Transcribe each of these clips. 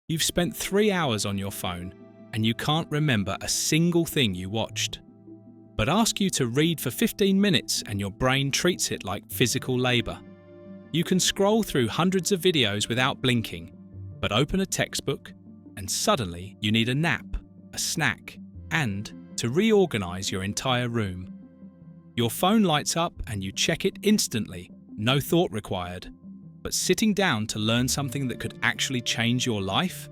You've spent 3 hours on your phone and you can't remember a single thing you watched. But ask you to read for 15 minutes and your brain treats it like physical labor. You can scroll through hundreds of videos without blinking, but open a textbook and suddenly you need a nap, a snack, and to reorganize your entire room. Your phone lights up and you check it instantly, no thought required. But sitting down to learn something that could actually change your life?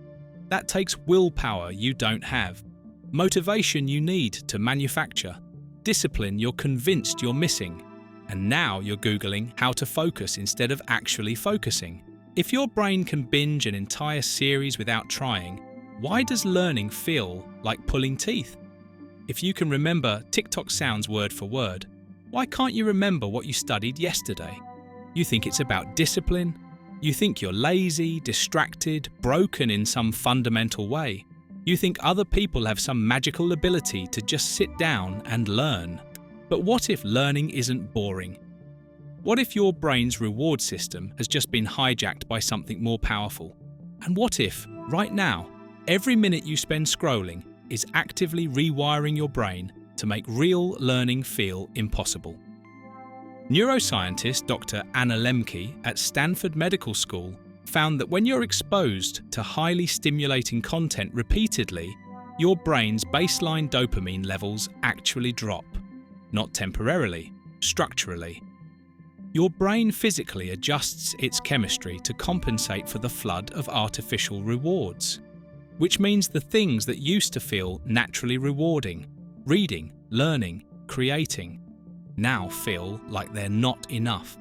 That takes willpower you don't have, motivation you need to manufacture, discipline you're convinced you're missing, and now you're Googling how to focus instead of actually focusing. If your brain can binge an entire series without trying, why does learning feel like pulling teeth? If you can remember TikTok sounds word for word, why can't you remember what you studied yesterday? You think it's about discipline? You think you're lazy, distracted, broken in some fundamental way? You think other people have some magical ability to just sit down and learn? But what if learning isn't boring? What if your brain's reward system has just been hijacked by something more powerful? And what if, right now, every minute you spend scrolling is actively rewiring your brain to make real learning feel impossible? Neuroscientist Dr. Anna Lembke at Stanford Medical School found that when you're exposed to highly stimulating content repeatedly, your brain's baseline dopamine levels actually drop. Not temporarily, structurally. Your brain physically adjusts its chemistry to compensate for the flood of artificial rewards, which means the things that used to feel naturally rewarding, reading, learning, creating, now feel like they're not enough.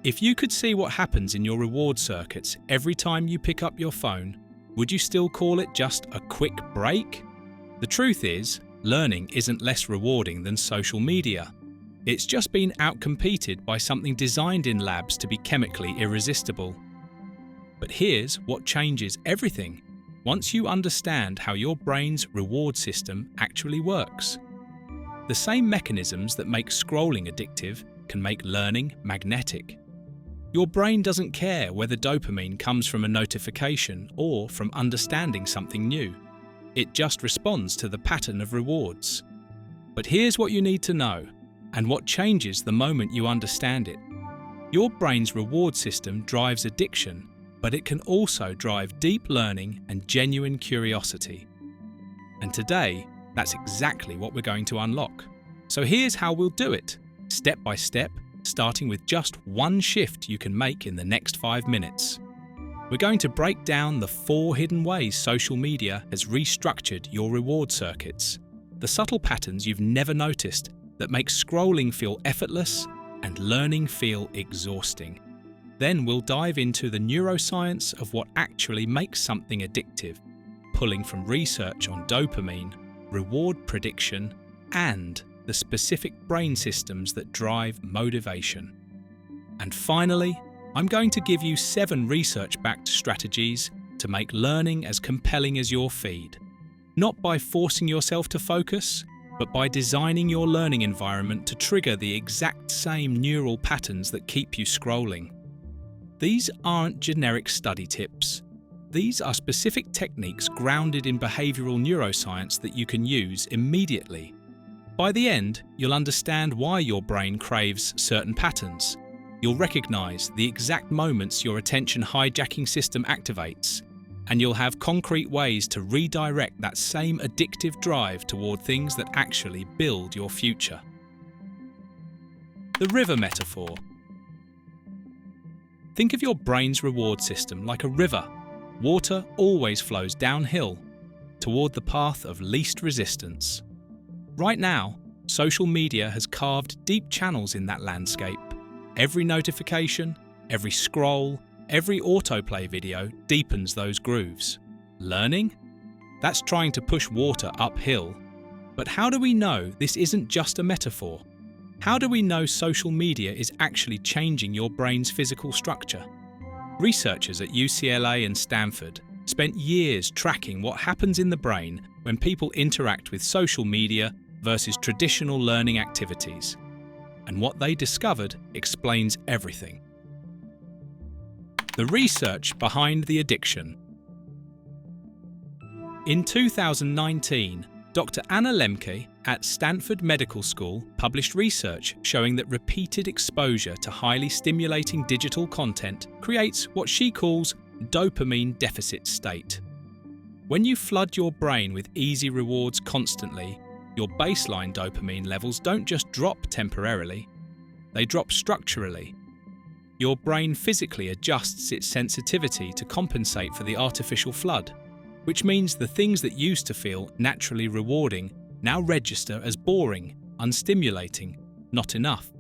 If you could see what happens in your reward circuits every time you pick up your phone, would you still call it just a quick break? The truth is, learning isn't less rewarding than social media. It's just been outcompeted by something designed in labs to be chemically irresistible. But here's what changes everything once you understand how your brain's reward system actually works. The same mechanisms that make scrolling addictive can make learning magnetic. Your brain doesn't care whether dopamine comes from a notification or from understanding something new. It just responds to the pattern of rewards. But here's what you need to know, and what changes the moment you understand it. Your brain's reward system drives addiction, but it can also drive deep learning and genuine curiosity. And today, that's exactly what we're going to unlock. So here's how we'll do it, step by step, starting with just one shift you can make in the next 5 minutes. We're going to break down the 4 hidden ways social media has restructured your reward circuits, the subtle patterns you've never noticed that make scrolling feel effortless and learning feel exhausting. Then we'll dive into the neuroscience of what actually makes something addictive, pulling from research on dopamine, reward prediction, and the specific brain systems that drive motivation. And finally, I'm going to give you 7 research-backed strategies to make learning as compelling as your feed. Not by forcing yourself to focus, but by designing your learning environment to trigger the exact same neural patterns that keep you scrolling. These aren't generic study tips. These are specific techniques grounded in behavioral neuroscience that you can use immediately. By the end, you'll understand why your brain craves certain patterns. You'll recognize the exact moments your attention hijacking system activates, and you'll have concrete ways to redirect that same addictive drive toward things that actually build your future. The river metaphor. Think of your brain's reward system like a river. Water always flows downhill, toward the path of least resistance. Right now, social media has carved deep channels in that landscape. Every notification, every scroll, every autoplay video deepens those grooves. Learning? That's trying to push water uphill. But how do we know this isn't just a metaphor? How do we know social media is actually changing your brain's physical structure? Researchers at UCLA and Stanford spent years tracking what happens in the brain when people interact with social media versus traditional learning activities. And what they discovered explains everything. The research behind the addiction. In 2019, Dr. Anna Lembke at Stanford Medical School published research showing that repeated exposure to highly stimulating digital content creates what she calls dopamine deficit state. When you flood your brain with easy rewards constantly, your baseline dopamine levels don't just drop temporarily, they drop structurally. Your brain physically adjusts its sensitivity to compensate for the artificial flood, which means the things that used to feel naturally rewarding now register as boring, unstimulating, not enough.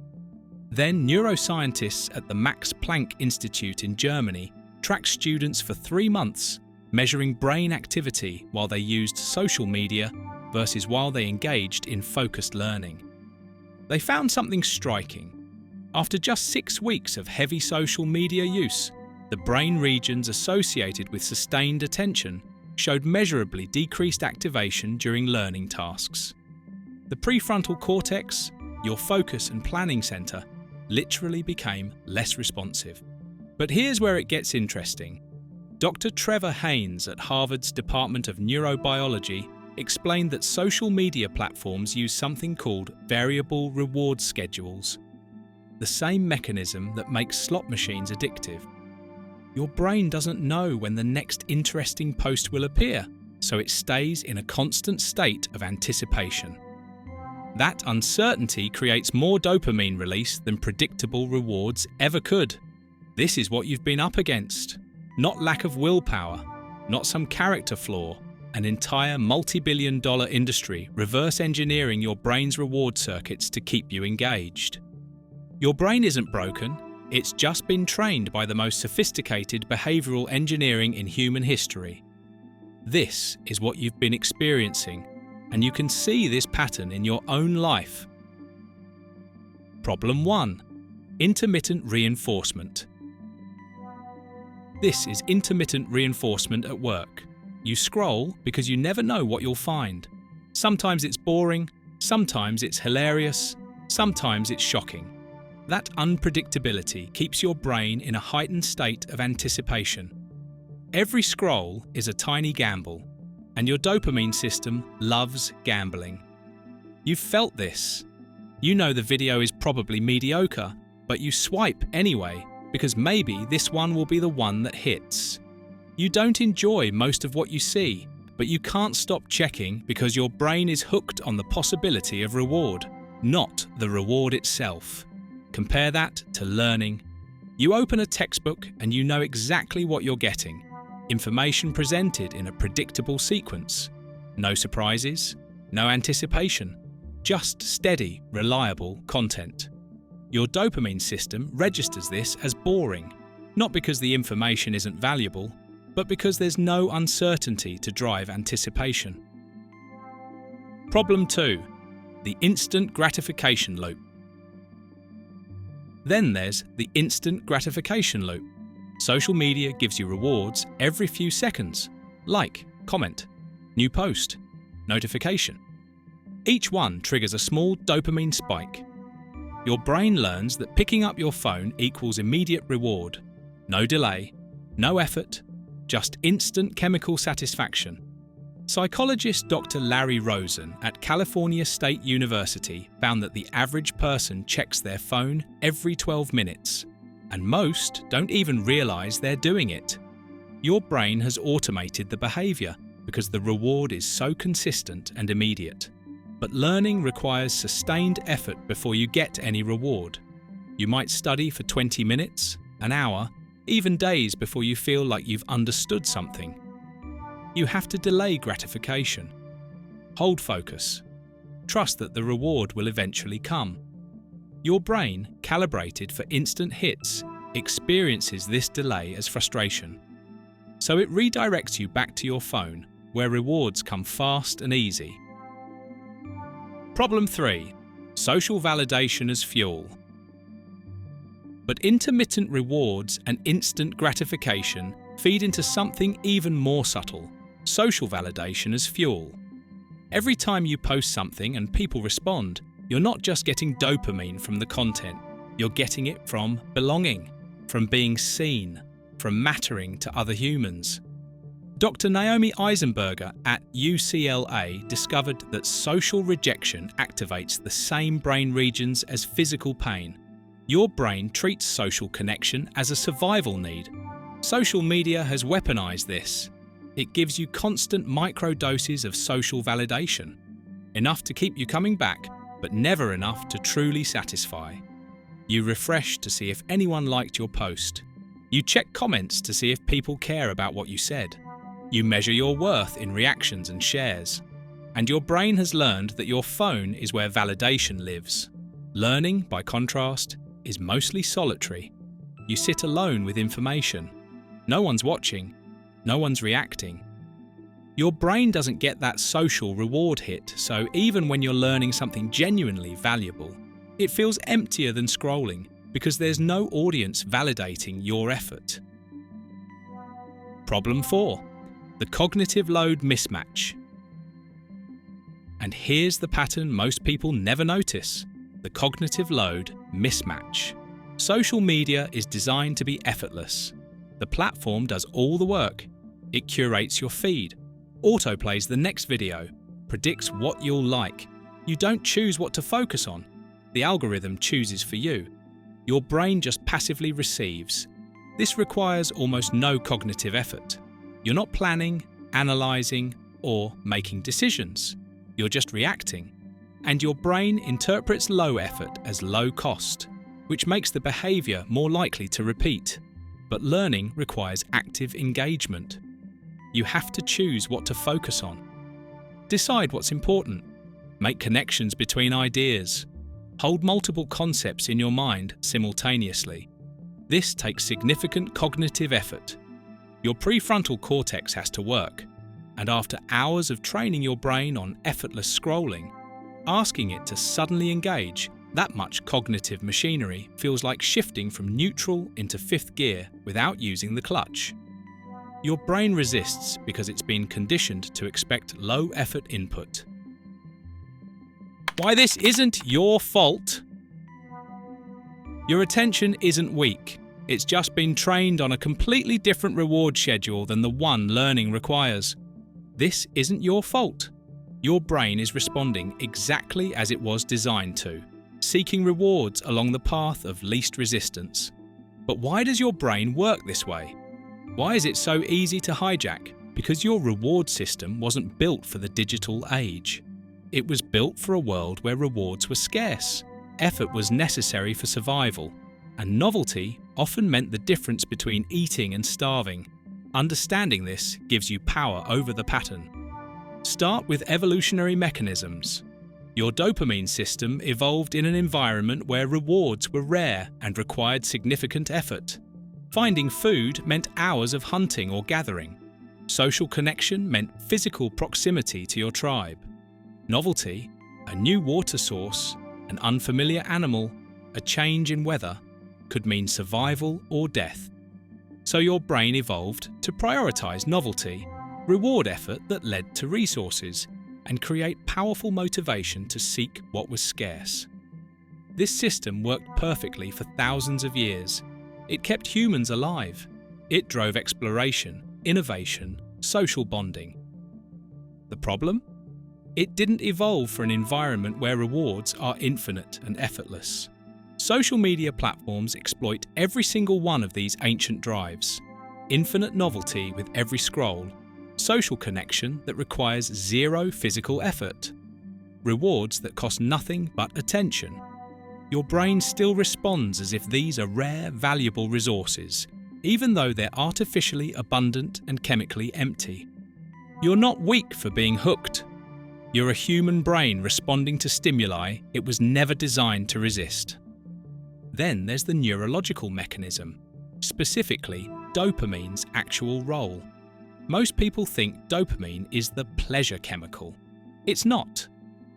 Then neuroscientists at the Max Planck Institute in Germany tracked students for 3 months, measuring brain activity while they used social media versus while they engaged in focused learning. They found something striking. After just 6 weeks of heavy social media use, the brain regions associated with sustained attention showed measurably decreased activation during learning tasks. The prefrontal cortex, your focus and planning center, literally became less responsive. But here's where it gets interesting. Dr. Trevor Haynes at Harvard's Department of Neurobiology explained that social media platforms use something called variable reward schedules, the same mechanism that makes slot machines addictive. Your brain doesn't know when the next interesting post will appear, so it stays in a constant state of anticipation. That uncertainty creates more dopamine release than predictable rewards ever could. This is what you've been up against. Not lack of willpower, not some character flaw, an entire multi-billion-dollar industry reverse engineering your brain's reward circuits to keep you engaged. Your brain isn't broken. It's just been trained by the most sophisticated behavioral engineering in human history. This is what you've been experiencing, and you can see this pattern in your own life. Problem 1. Intermittent reinforcement. This is intermittent reinforcement at work. You scroll because you never know what you'll find. Sometimes it's boring, sometimes it's hilarious, sometimes it's shocking. That unpredictability keeps your brain in a heightened state of anticipation. Every scroll is a tiny gamble, and your dopamine system loves gambling. You've felt this. You know the video is probably mediocre, but you swipe anyway because maybe this one will be the one that hits. You don't enjoy most of what you see, but you can't stop checking because your brain is hooked on the possibility of reward, not the reward itself. Compare that to learning. You open a textbook and you know exactly what you're getting. Information presented in a predictable sequence. No surprises, no anticipation, just steady, reliable content. Your dopamine system registers this as boring, not because the information isn't valuable, but because there's no uncertainty to drive anticipation. Problem 2. The instant gratification loop. Then there's the instant gratification loop. Social media gives you rewards every few seconds. Like, comment, new post, notification. Each one triggers a small dopamine spike. Your brain learns that picking up your phone equals immediate reward. No delay, no effort, just instant chemical satisfaction. Psychologist Dr. Larry Rosen at California State University found that the average person checks their phone every 12 minutes, and most don't even realize they're doing it. Your brain has automated the behavior because the reward is so consistent and immediate. But learning requires sustained effort before you get any reward. You might study for 20 minutes, an hour, even days before you feel like you've understood something. You have to delay gratification. Hold focus. Trust that the reward will eventually come. Your brain, calibrated for instant hits, experiences this delay as frustration. So it redirects you back to your phone, where rewards come fast and easy. Problem 3. Social validation as fuel. But intermittent rewards and instant gratification feed into something even more subtle: social validation as fuel. Every time you post something and people respond, you're not just getting dopamine from the content, you're getting it from belonging, from being seen, from mattering to other humans. Dr. Naomi Eisenberger at UCLA discovered that social rejection activates the same brain regions as physical pain. Your brain treats social connection as a survival need. Social media has weaponized this. It gives you constant microdoses of social validation, enough to keep you coming back, but never enough to truly satisfy. You refresh to see if anyone liked your post. You check comments to see if people care about what you said. You measure your worth in reactions and shares. And your brain has learned that your phone is where validation lives. Learning, by contrast, is mostly solitary. You sit alone with information. No one's watching. No one's reacting. Your brain doesn't get that social reward hit, so even when you're learning something genuinely valuable, it feels emptier than scrolling because there's no audience validating your effort. Problem 4. The cognitive load mismatch. And here's the pattern most people never notice: the cognitive load mismatch. Social media is designed to be effortless. The platform does all the work. It curates your feed, autoplays the next video, predicts what you'll like. You don't choose what to focus on. The algorithm chooses for you. Your brain just passively receives. This requires almost no cognitive effort. You're not planning, analysing, or making decisions. You're just reacting. And your brain interprets low effort as low cost, which makes the behaviour more likely to repeat. But learning requires active engagement. You have to choose what to focus on. Decide what's important. Make connections between ideas. Hold multiple concepts in your mind simultaneously. This takes significant cognitive effort. Your prefrontal cortex has to work, and after hours of training your brain on effortless scrolling, asking it to suddenly engage that much cognitive machinery feels like shifting from neutral into fifth gear without using the clutch. Your brain resists because it's been conditioned to expect low-effort input. Why this isn't your fault? Your attention isn't weak. It's just been trained on a completely different reward schedule than the one learning requires. This isn't your fault. Your brain is responding exactly as it was designed to, seeking rewards along the path of least resistance. But why does your brain work this way? Why is it so easy to hijack? Because your reward system wasn't built for the digital age. It was built for a world where rewards were scarce, effort was necessary for survival, and novelty often meant the difference between eating and starving. Understanding this gives you power over the pattern. Start with evolutionary mechanisms. Your dopamine system evolved in an environment where rewards were rare and required significant effort. Finding food meant hours of hunting or gathering. Social connection meant physical proximity to your tribe. Novelty, a new water source, an unfamiliar animal, a change in weather, could mean survival or death. So your brain evolved to prioritize novelty, reward effort that led to resources, and create powerful motivation to seek what was scarce. This system worked perfectly for thousands of years. It kept humans alive. It drove exploration, innovation, social bonding. The problem? It didn't evolve for an environment where rewards are infinite and effortless. Social media platforms exploit every single one of these ancient drives. Infinite novelty with every scroll, social connection that requires zero physical effort, rewards that cost nothing but attention. Your brain still responds as if these are rare, valuable resources, even though they're artificially abundant and chemically empty. You're not weak for being hooked. You're a human brain responding to stimuli it was never designed to resist. Then there's the neurological mechanism, specifically dopamine's actual role. Most people think dopamine is the pleasure chemical. It's not.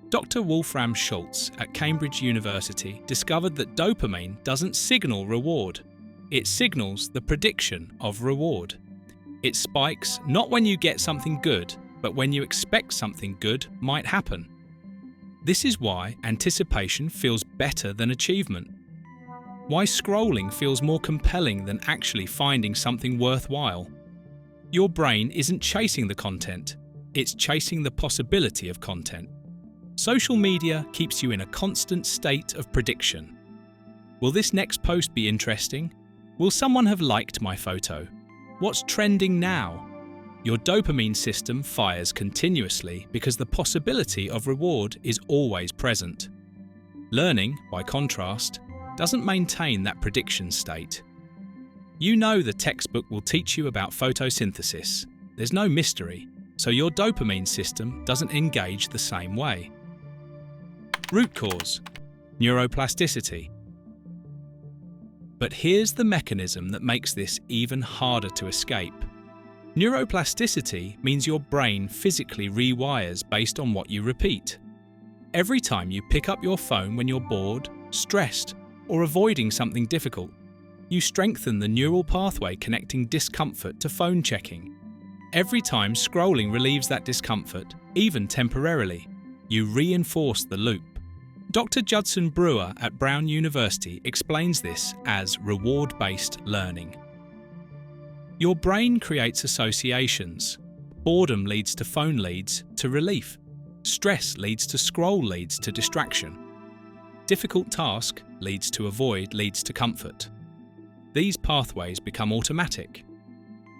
Dr. Wolfram Schultz at Cambridge University discovered that dopamine doesn't signal reward. It signals the prediction of reward. It spikes not when you get something good, but when you expect something good might happen. This is why anticipation feels better than achievement. Why scrolling feels more compelling than actually finding something worthwhile. Your brain isn't chasing the content, it's chasing the possibility of content. Social media keeps you in a constant state of prediction. Will this next post be interesting? Will someone have liked my photo? What's trending now? Your dopamine system fires continuously because the possibility of reward is always present. Learning, by contrast, doesn't maintain that prediction state. You know the textbook will teach you about photosynthesis. There's no mystery, so your dopamine system doesn't engage the same way. Root cause: neuroplasticity. But here's the mechanism that makes this even harder to escape. Neuroplasticity means your brain physically rewires based on what you repeat. Every time you pick up your phone when you're bored, stressed, or avoiding something difficult, you strengthen the neural pathway connecting discomfort to phone checking. Every time scrolling relieves that discomfort, even temporarily, you reinforce the loop. Dr. Judson Brewer at Brown University explains this as reward-based learning. Your brain creates associations. Boredom leads to phone leads to relief. Stress leads to scroll leads to distraction. Difficult task leads to avoid leads to comfort. These pathways become automatic.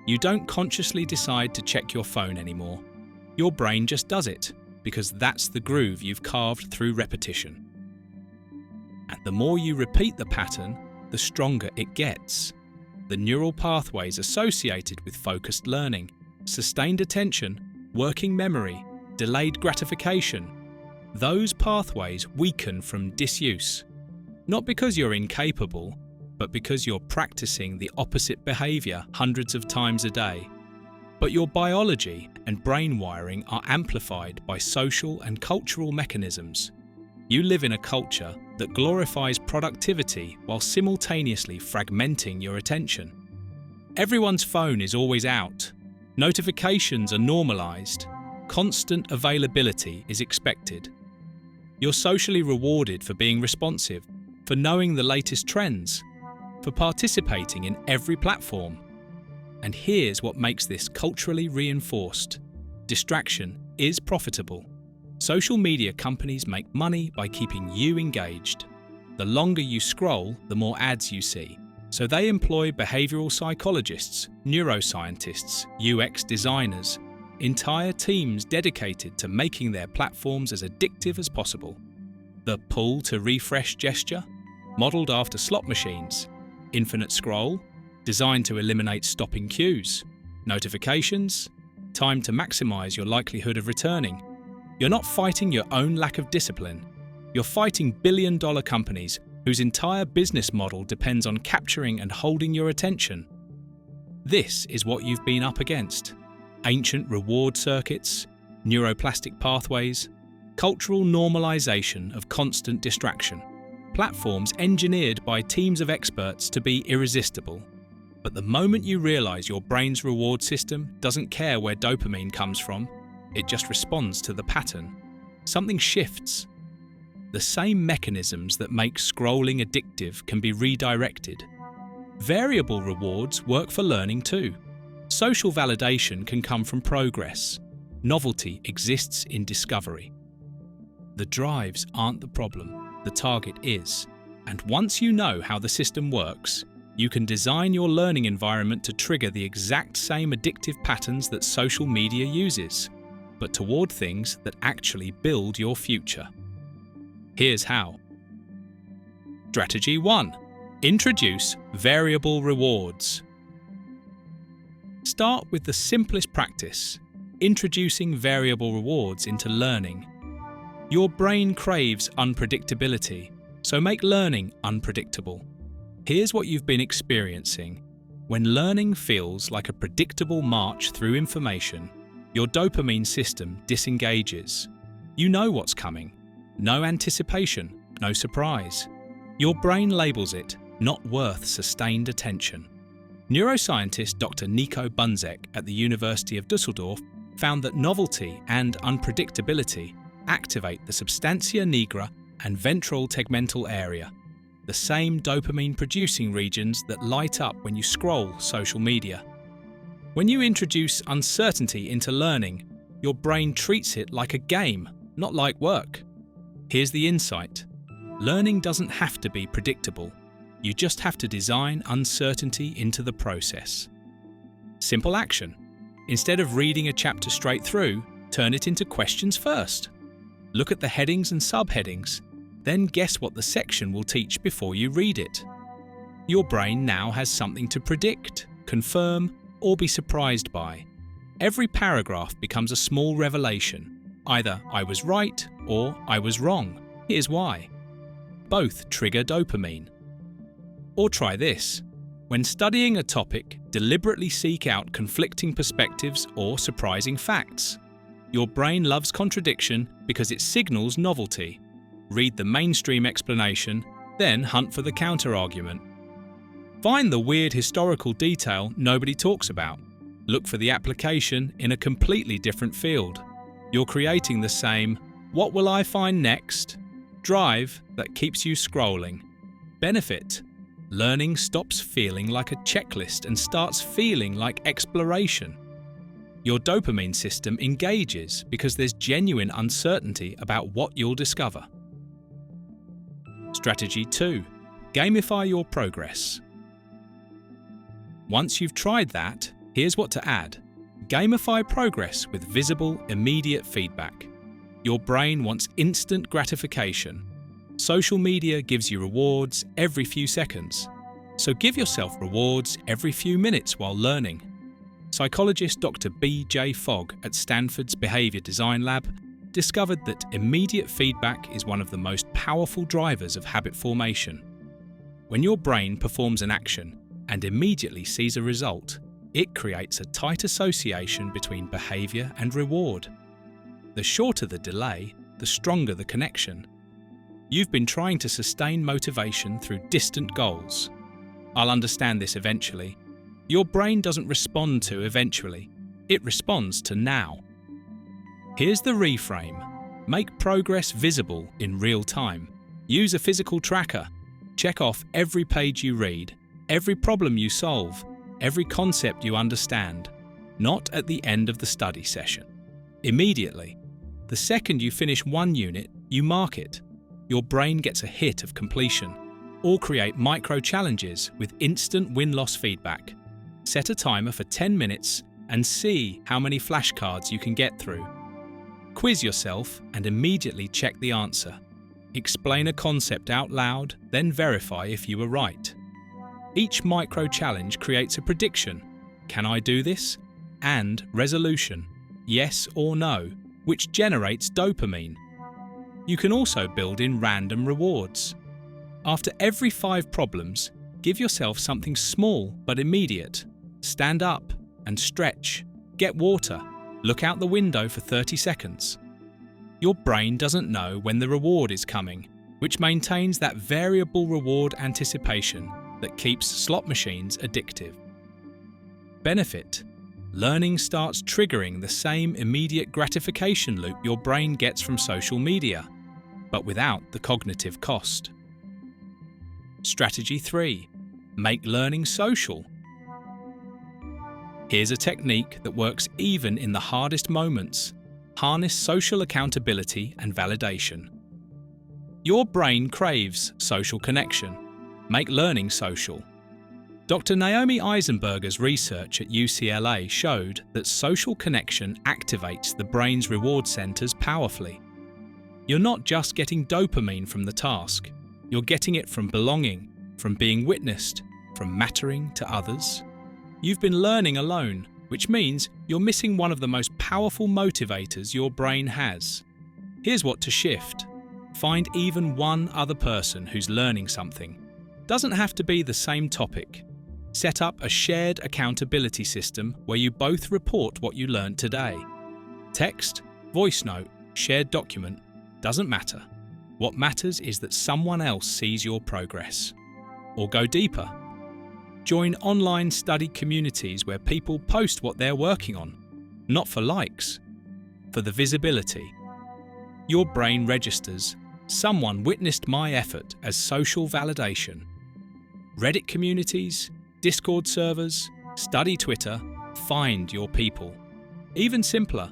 You don't consciously decide to check your phone anymore. Your brain just does it, because that's the groove you've carved through repetition. And the more you repeat the pattern, the stronger it gets. The neural pathways associated with focused learning, sustained attention, working memory, delayed gratification, those pathways weaken from disuse. Not because you're incapable, but because you're practicing the opposite behavior hundreds of times a day. But your biology and brain wiring are amplified by social and cultural mechanisms. You live in a culture that glorifies productivity while simultaneously fragmenting your attention. Everyone's phone is always out. Notifications are normalized. Constant availability is expected. You're socially rewarded for being responsive, for knowing the latest trends, for participating in every platform. And here's what makes this culturally reinforced. Distraction is profitable. Social media companies make money by keeping you engaged. The longer you scroll, the more ads you see. So they employ behavioral psychologists, neuroscientists, UX designers, entire teams dedicated to making their platforms as addictive as possible. The pull to refresh gesture, modelled after slot machines. Infinite scroll, designed to eliminate stopping cues. Notifications, timed to maximise your likelihood of returning. You're not fighting your own lack of discipline. You're fighting billion-dollar companies whose entire business model depends on capturing and holding your attention. This is what you've been up against. Ancient reward circuits, neuroplastic pathways, cultural normalization of constant distraction. Platforms engineered by teams of experts to be irresistible. But the moment you realize your brain's reward system doesn't care where dopamine comes from, it just responds to the pattern. Something shifts. The same mechanisms that make scrolling addictive can be redirected. Variable rewards work for learning too. Social validation can come from progress. Novelty exists in discovery. The drives aren't the problem, the target is. And once you know how the system works, you can design your learning environment to trigger the exact same addictive patterns that social media uses, but toward things that actually build your future. Here's how. Strategy 1. Introduce variable rewards. Start with the simplest practice, introducing variable rewards into learning. Your brain craves unpredictability, so make learning unpredictable. Here's what you've been experiencing. When learning feels like a predictable march through information, your dopamine system disengages. You know what's coming. No anticipation, no surprise. Your brain labels it not worth sustained attention. Neuroscientist Dr. Nico Bunzek at the University of Dusseldorf found that novelty and unpredictability activate the substantia nigra and ventral tegmental area, the same dopamine-producing regions that light up when you scroll social media. When you introduce uncertainty into learning, your brain treats it like a game, not like work. Here's the insight. Learning doesn't have to be predictable. You just have to design uncertainty into the process. Simple action. Instead of reading a chapter straight through, turn it into questions first. Look at the headings and subheadings, then guess what the section will teach before you read it. Your brain now has something to predict, confirm, or be surprised by. Every paragraph becomes a small revelation. Either I was right or I was wrong. Here's why. Both trigger dopamine. Or try this. When studying a topic, deliberately seek out conflicting perspectives or surprising facts. Your brain loves contradiction because it signals novelty. Read the mainstream explanation, then hunt for the counter-argument. Find the weird historical detail nobody talks about. Look for the application in a completely different field. You're creating the same "what will I find next?" drive that keeps you scrolling. Benefit: learning stops feeling like a checklist and starts feeling like exploration. Your dopamine system engages because there's genuine uncertainty about what you'll discover. Strategy 2. Gamify your progress. Once you've tried that, here's what to add. Gamify progress with visible, immediate feedback. Your brain wants instant gratification. Social media gives you rewards every few seconds. So give yourself rewards every few minutes while learning. Psychologist Dr. B.J. Fogg at Stanford's Behavior Design Lab discovered that immediate feedback is one of the most powerful drivers of habit formation. When your brain performs an action and immediately sees a result, it creates a tight association between behavior and reward. The shorter the delay, the stronger the connection. You've been trying to sustain motivation through distant goals. I'll understand this eventually. Your brain doesn't respond to eventually. It responds to now. Here's the reframe. Make progress visible in real time. Use a physical tracker. Check off every page you read, every problem you solve, every concept you understand. Not at the end of the study session. Immediately. The second you finish one unit, you mark it. Your brain gets a hit of completion. Or create micro-challenges with instant win-loss feedback. Set a timer for 10 minutes and see how many flashcards you can get through. Quiz yourself and immediately check the answer. Explain a concept out loud, then verify if you were right. Each micro-challenge creates a prediction. Can I do this? And resolution. Yes or no, which generates dopamine. You can also build in random rewards. After every 5 problems, give yourself something small but immediate. Stand up and stretch. Get water. Look out the window for 30 seconds. Your brain doesn't know when the reward is coming, which maintains that variable reward anticipation that keeps slot machines addictive. Benefit: learning starts triggering the same immediate gratification loop your brain gets from social media, but without the cognitive cost. Strategy 3. Make learning social. Here's a technique that works even in the hardest moments. Harness social accountability and validation. Your brain craves social connection. Make learning social. Dr. Naomi Eisenberger's research at UCLA showed that social connection activates the brain's reward centers powerfully. You're not just getting dopamine from the task. You're getting it from belonging, from being witnessed, from mattering to others. You've been learning alone, which means you're missing one of the most powerful motivators your brain has. Here's what to shift. Find even one other person who's learning something. Doesn't have to be the same topic. Set up a shared accountability system where you both report what you learned today. Text, voice note, shared document, doesn't matter. What matters is that someone else sees your progress. Or go deeper. Join online study communities where people post what they're working on, not for likes, for the visibility. Your brain registers, someone witnessed my effort as social validation. Reddit communities, Discord servers, study Twitter, Find your people. Even simpler,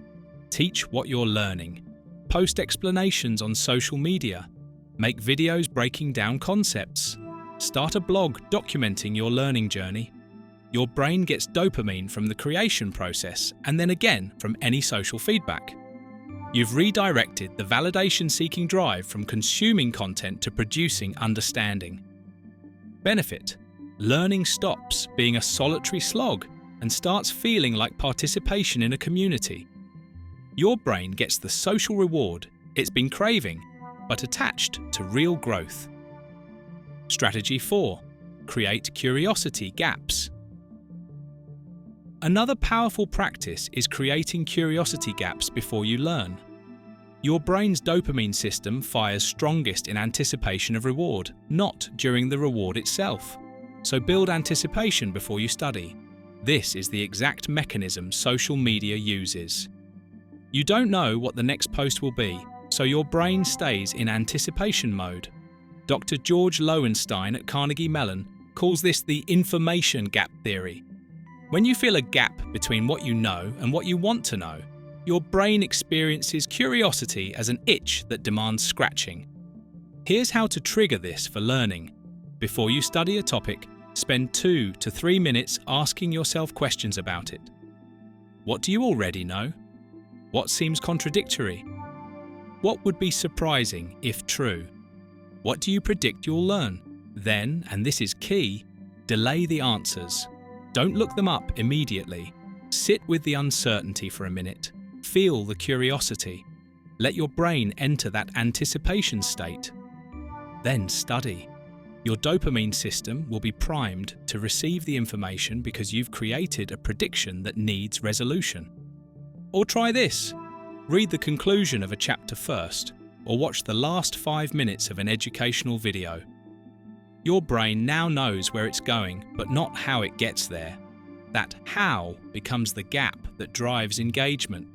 teach what you're learning. Post explanations on social media. Make videos breaking down concepts. Start a blog documenting your learning journey. Your brain gets dopamine from the creation process and then again from any social feedback. You've redirected the validation-seeking drive from consuming content to producing understanding. Benefit: learning stops being a solitary slog and starts feeling like participation in a community. Your brain gets the social reward it's been craving, but attached to real growth. Strategy 4. Create curiosity gaps. Another powerful practice is creating curiosity gaps before you learn. Your brain's dopamine system fires strongest in anticipation of reward, not during the reward itself. So build anticipation before you study. This is the exact mechanism social media uses. You don't know what the next post will be, so your brain stays in anticipation mode. Dr. George Lowenstein at Carnegie Mellon calls this the information gap theory. When you feel a gap between what you know and what you want to know, your brain experiences curiosity as an itch that demands scratching. Here's how to trigger this for learning. Before you study a topic, spend 2 to 3 minutes asking yourself questions about it. What do you already know? What seems contradictory? What would be surprising if true? What do you predict you'll learn? Then, and this is key, delay the answers. Don't look them up immediately. Sit with the uncertainty for a minute. Feel the curiosity. Let your brain enter that anticipation state. Then study. Your dopamine system will be primed to receive the information because you've created a prediction that needs resolution. Or try this. Read the conclusion of a chapter first, or watch the last 5 minutes of an educational video. Your brain now knows where it's going, but not how it gets there. That how becomes the gap that drives engagement.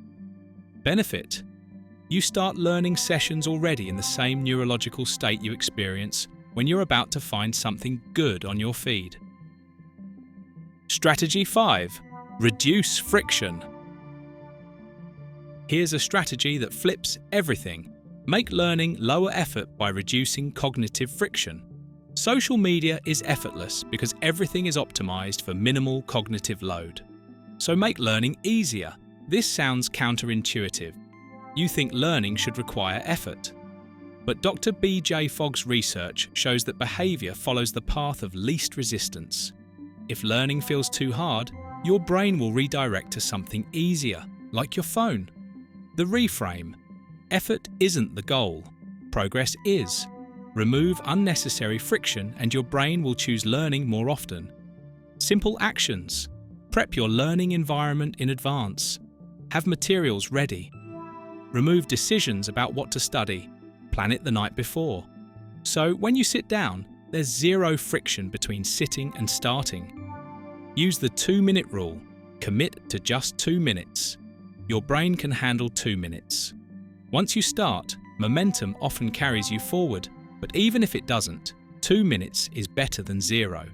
Benefit: you start learning sessions already in the same neurological state you experience when you're about to find something good on your feed. Strategy 5. Reduce friction. Here's a strategy that flips everything. Make learning lower effort by reducing cognitive friction. Social media is effortless because everything is optimized for minimal cognitive load. So make learning easier. This sounds counterintuitive. You think learning should require effort. But Dr. B.J. Fogg's research shows that behavior follows the path of least resistance. If learning feels too hard, your brain will redirect to something easier, like your phone. The reframe: effort isn't the goal, progress is. Remove unnecessary friction and your brain will choose learning more often. Simple actions: prep your learning environment in advance. Have materials ready. Remove decisions about what to study. Plan it the night before. So when you sit down, there's zero friction between sitting and starting. Use the 2-minute rule. Commit to just 2 minutes. Your brain can handle 2 minutes. Once you start, momentum often carries you forward, but even if it doesn't, 2 minutes is better than 0.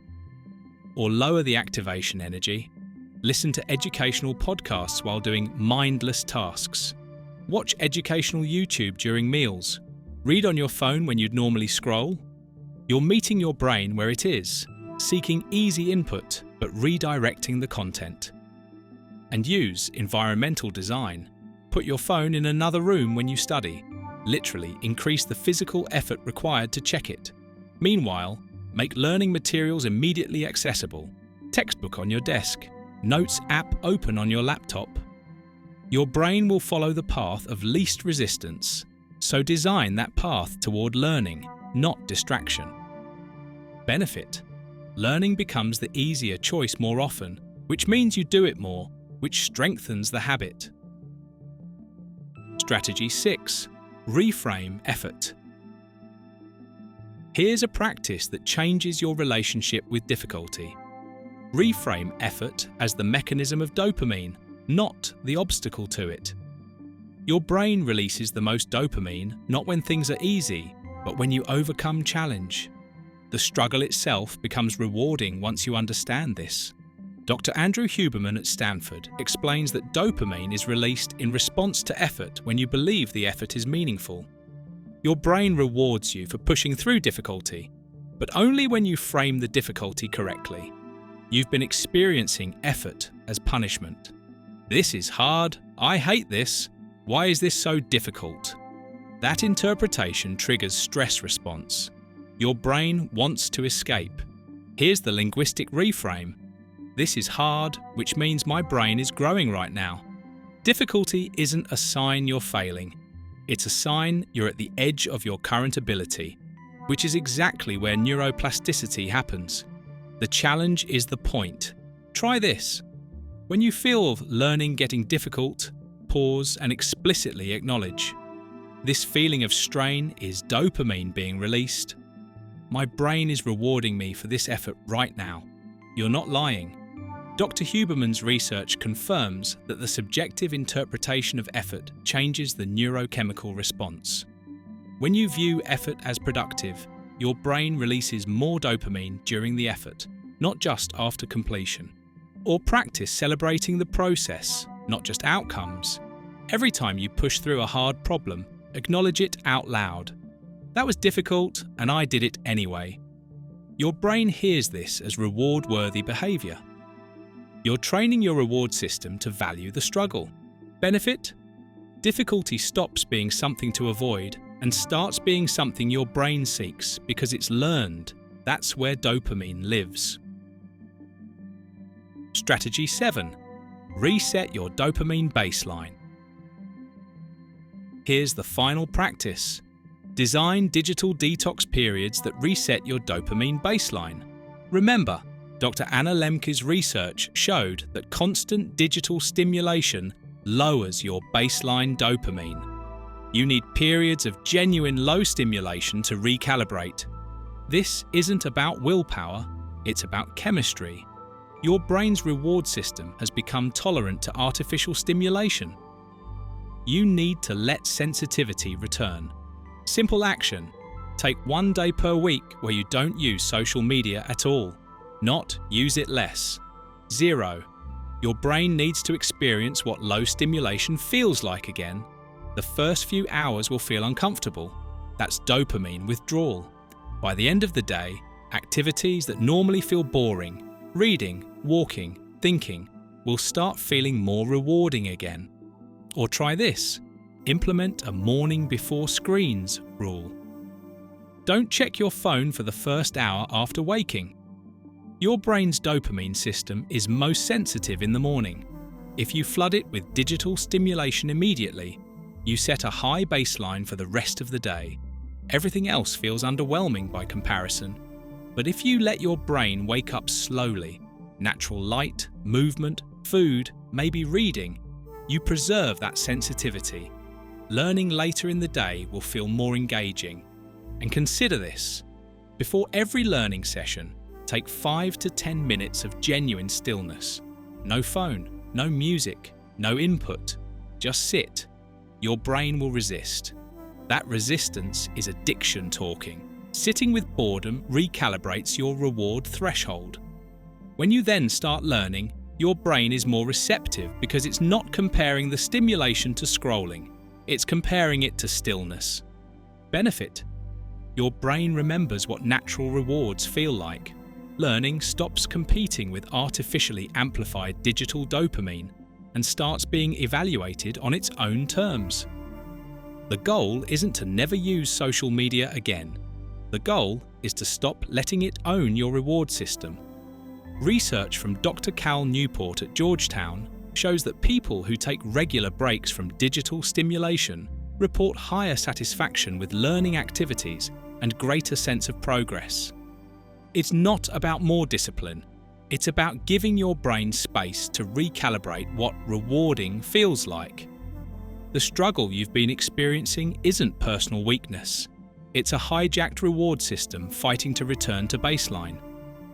Or lower the activation energy. Listen to educational podcasts while doing mindless tasks. Watch educational YouTube during meals. Read on your phone when you'd normally scroll. You're meeting your brain where it is, seeking easy input but redirecting the content. And use environmental design. Put your phone in another room when you study. Literally increase the physical effort required to check it. Meanwhile, make learning materials immediately accessible. Textbook on your desk. Notes app open on your laptop. Your brain will follow the path of least resistance, so design that path toward learning, not distraction. Benefit: learning becomes the easier choice more often, which means you do it more, which strengthens the habit. Strategy 6. Reframe effort. Here's a practice that changes your relationship with difficulty. Reframe effort as the mechanism of dopamine, not the obstacle to it. Your brain releases the most dopamine not when things are easy, but when you overcome challenge. The struggle itself becomes rewarding once you understand this. Dr. Andrew Huberman at Stanford explains that dopamine is released in response to effort when you believe the effort is meaningful. Your brain rewards you for pushing through difficulty, but only when you frame the difficulty correctly. You've been experiencing effort as punishment. This is hard. I hate this. Why is this so difficult? That interpretation triggers stress response. Your brain wants to escape. Here's the linguistic reframe. This is hard, which means my brain is growing right now. Difficulty isn't a sign you're failing. It's a sign you're at the edge of your current ability, which is exactly where neuroplasticity happens. The challenge is the point. Try this. When you feel learning getting difficult, pause and explicitly acknowledge. This feeling of strain is dopamine being released. My brain is rewarding me for this effort right now. You're not lying. Dr. Huberman's research confirms that the subjective interpretation of effort changes the neurochemical response. When you view effort as productive, your brain releases more dopamine during the effort, not just after completion. Or practice celebrating the process, not just outcomes. Every time you push through a hard problem, acknowledge it out loud. That was difficult, and I did it anyway. Your brain hears this as reward-worthy behavior. You're training your reward system to value the struggle. Benefit? Difficulty stops being something to avoid and starts being something your brain seeks because it's learned. That's where dopamine lives. Strategy 7. Reset your dopamine baseline. Here's the final practice. Design digital detox periods that reset your dopamine baseline. Remember, Dr. Anna Lembke's research showed that constant digital stimulation lowers your baseline dopamine. You need periods of genuine low stimulation to recalibrate. This isn't about willpower, it's about chemistry. Your brain's reward system has become tolerant to artificial stimulation. You need to let sensitivity return. Simple action. Take 1 day per week where you don't use social media at all. Not use it less. 0. Your brain needs to experience what low stimulation feels like again. The first few hours will feel uncomfortable. That's dopamine withdrawal. By the end of the day, activities that normally feel boring, reading, walking, thinking, will start feeling more rewarding again. Or try this. Implement a morning before screens rule. Don't check your phone for the first hour after waking. Your brain's dopamine system is most sensitive in the morning. If you flood it with digital stimulation immediately, you set a high baseline for the rest of the day. Everything else feels underwhelming by comparison. But if you let your brain wake up slowly, natural light, movement, food, maybe reading, you preserve that sensitivity. Learning later in the day will feel more engaging. And consider this. Before every learning session, take 5 to 10 minutes of genuine stillness. No phone, no music, no input. Just sit. Your brain will resist. That resistance is addiction talking. Sitting with boredom recalibrates your reward threshold. When you then start learning, your brain is more receptive because it's not comparing the stimulation to scrolling. It's comparing it to stillness. Benefit. Your brain remembers what natural rewards feel like. Learning stops competing with artificially amplified digital dopamine and starts being evaluated on its own terms. The goal isn't to never use social media again. The goal is to stop letting it own your reward system. Research from Dr. Cal Newport at Georgetown shows that people who take regular breaks from digital stimulation report higher satisfaction with learning activities and greater sense of progress. It's not about more discipline. It's about giving your brain space to recalibrate what rewarding feels like. The struggle you've been experiencing isn't personal weakness. It's a hijacked reward system fighting to return to baseline.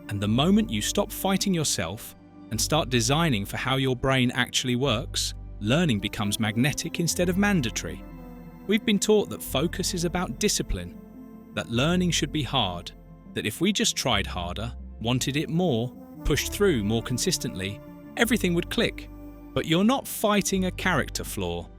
And the moment you stop fighting yourself and start designing for how your brain actually works, learning becomes magnetic instead of mandatory. We've been taught that focus is about discipline, that learning should be hard, that if we just tried harder, wanted it more, pushed through more consistently, everything would click. But you're not fighting a character flaw.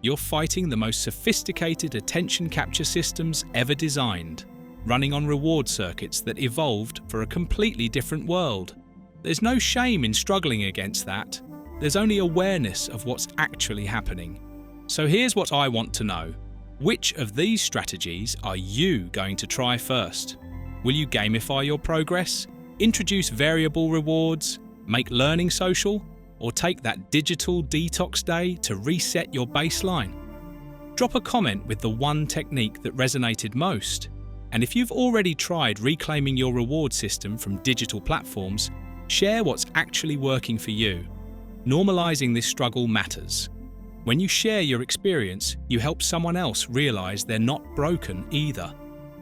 You're fighting the most sophisticated attention capture systems ever designed, running on reward circuits that evolved for a completely different world. There's no shame in struggling against that. There's only awareness of what's actually happening. So here's what I want to know. Which of these strategies are you going to try first? Will you gamify your progress, introduce variable rewards, make learning social, or take that digital detox day to reset your baseline? Drop a comment with the one technique that resonated most. And if you've already tried reclaiming your reward system from digital platforms, share what's actually working for you. Normalizing this struggle matters. When you share your experience, you help someone else realize they're not broken either.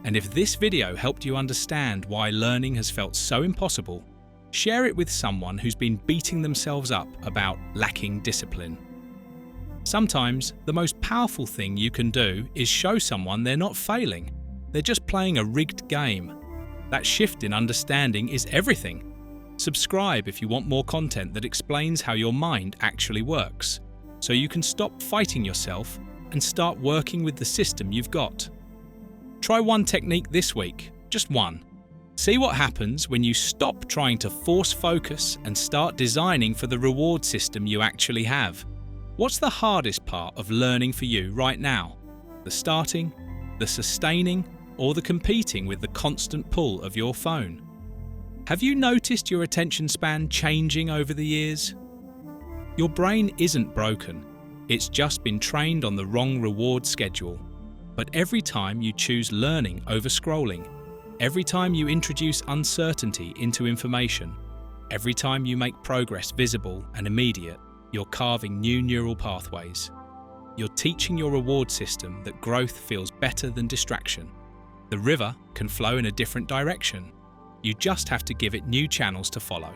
And if this video helped you understand why learning has felt so impossible, share it with someone who's been beating themselves up about lacking discipline. Sometimes, the most powerful thing you can do is show someone they're not failing. They're just playing a rigged game. That shift in understanding is everything. Subscribe if you want more content that explains how your mind actually works, so you can stop fighting yourself and start working with the system you've got. Try one technique this week, just one. See what happens when you stop trying to force focus and start designing for the reward system you actually have. What's the hardest part of learning for you right now? The starting, the sustaining, or the competing with the constant pull of your phone? Have you noticed your attention span changing over the years? Your brain isn't broken. It's just been trained on the wrong reward schedule. But every time you choose learning over scrolling, every time you introduce uncertainty into information, every time you make progress visible and immediate, you're carving new neural pathways. You're teaching your reward system that growth feels better than distraction. The river can flow in a different direction. You just have to give it new channels to follow.